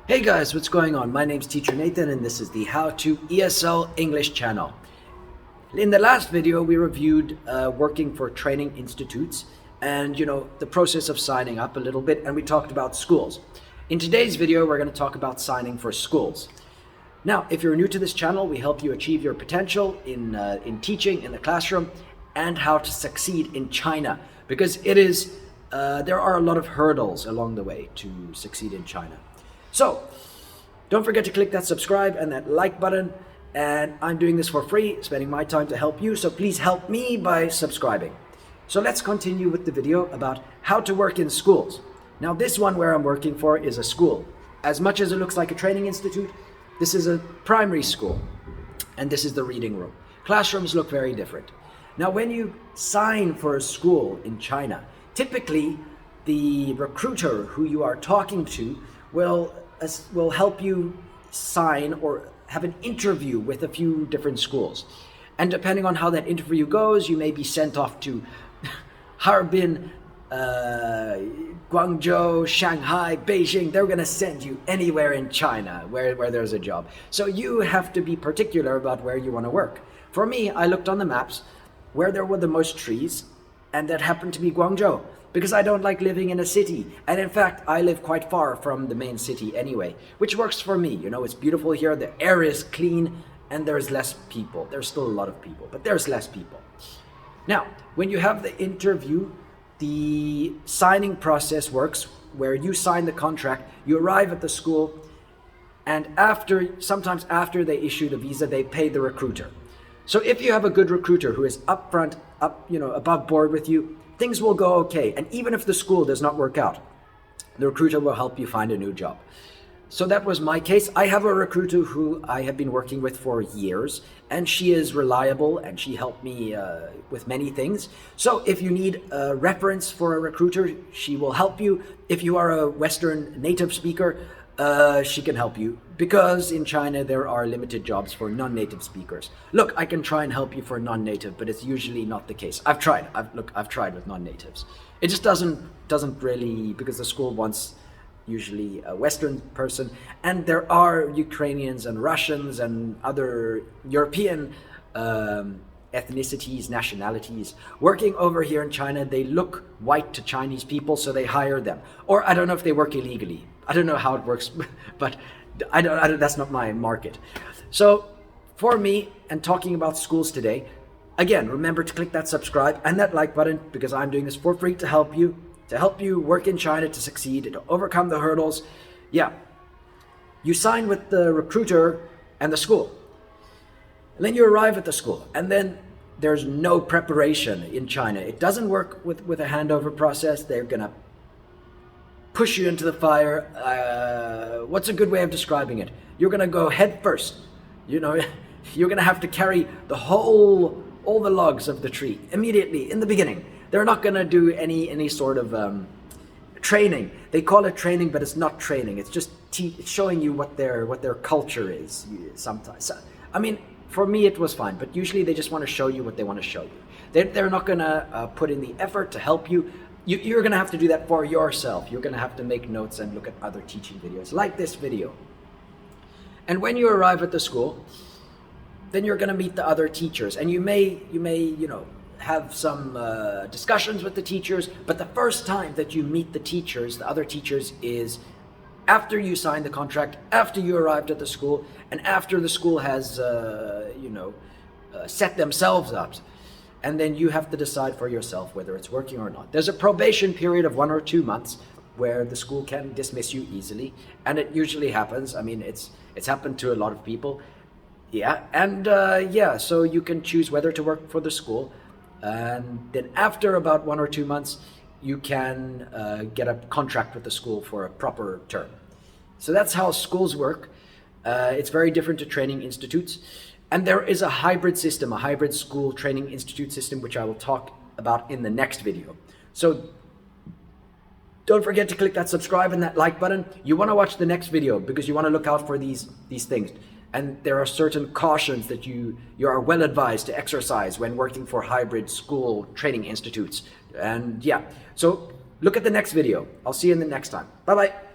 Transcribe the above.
Hey guys, what's going on? My name's Teacher Nathan and this is the How to ESL English channel. In the last video, we reviewed working for training institutes and the process of signing up a little bit, and we talked about schools. In today's video, we're going to talk about signing for schools. Now, if you're new to this channel, we help you achieve your potential in teaching in the classroom and how to succeed in China, because there are a lot of hurdles along the way to succeed in China. So, don't forget to click that subscribe and that like button, and I'm doing this for free, spending my time to help you, so please help me by subscribing. So let's continue with the video about how to work in schools. Now this one where I'm working for is a school. As much as it looks like a training institute, this is a primary school, and this is the reading room. Classrooms look very different. Now when you sign for a school in China, typically the recruiter who you are talking to will help you sign or have an interview with a few different schools. And depending on how that interview goes, you may be sent off to Harbin, Guangzhou, Shanghai, Beijing. They're going to send you anywhere in China where there's a job. So you have to be particular about where you want to work. For me, I looked on the maps where there were the most trees, and that happened to be Guangzhou, because I don't like living in a city. And in fact, I live quite far from the main city anyway, which works for me. It's beautiful here, the air is clean, and there's less people. There's still a lot of people, but there's less people. Now, when you have the interview, the signing process where you sign the contract, you arrive at the school, and sometimes after they issue the visa, they pay the recruiter. So if you have a good recruiter who is above board with you, things will go okay. And even if the school does not work out, the recruiter will help you find a new job. So that was my case. I have a recruiter who I have been working with for years, and she is reliable and she helped me with many things. So if you need a reference for a recruiter, she will help you. If you are a Western native speaker, she can help you, because in China there are limited jobs for non-native speakers. Look, I can try and help you for non-native, but it's usually not the case. I've tried with non-natives. It just doesn't really, because the school wants usually a Western person, and there are Ukrainians and Russians and other European ethnicities, nationalities working over here in China. They look white to Chinese people, so they hire them. Or I don't know if they work illegally. I don't know how it works, but I don't, that's not my market. So for me, and talking about schools today, again, remember to click that subscribe and that like button, because I'm doing this for free to help you work in China, to succeed, to overcome the hurdles. Yeah, you sign with the recruiter and the school, and then you arrive at the school, and then there's no preparation in China. It doesn't work with a handover process. They're gonna push you into the fire. What's a good way of describing it? You're gonna go head first. You're gonna have to carry all the logs of the tree immediately in the beginning. They're not gonna do any sort of training. They call it training, but it's not training. It's just showing you what their culture is sometimes. I mean, for me it was fine, but usually they just want to show you what they want to show you. They're not gonna put in the effort to help you. You're gonna have to do that for yourself. You're gonna have to make notes and look at other teaching videos like this video. And when you arrive at the school, then you're gonna meet the other teachers, and you may have some discussions with the teachers. But the first time that you meet the other teachers, is after you sign the contract, after you arrived at the school, and after the school has set themselves up. And then you have to decide for yourself whether it's working or not. There's a probation period of 1 or 2 months where the school can dismiss you easily, and it usually happens. I mean, it's happened to a lot of people. Yeah, and so you can choose whether to work for the school, and then after about 1 or 2 months, you can get a contract with the school for a proper term. So that's how schools work. It's very different to training institutes. And there is a hybrid system, a hybrid school training institute system, which I will talk about in the next video. So don't forget to click that subscribe and that like button. You want to watch the next video because you want to look out for these things. And there are certain cautions that you are well advised to exercise when working for hybrid school training institutes. And yeah, so look at the next video. I'll see you in the next time. Bye-bye.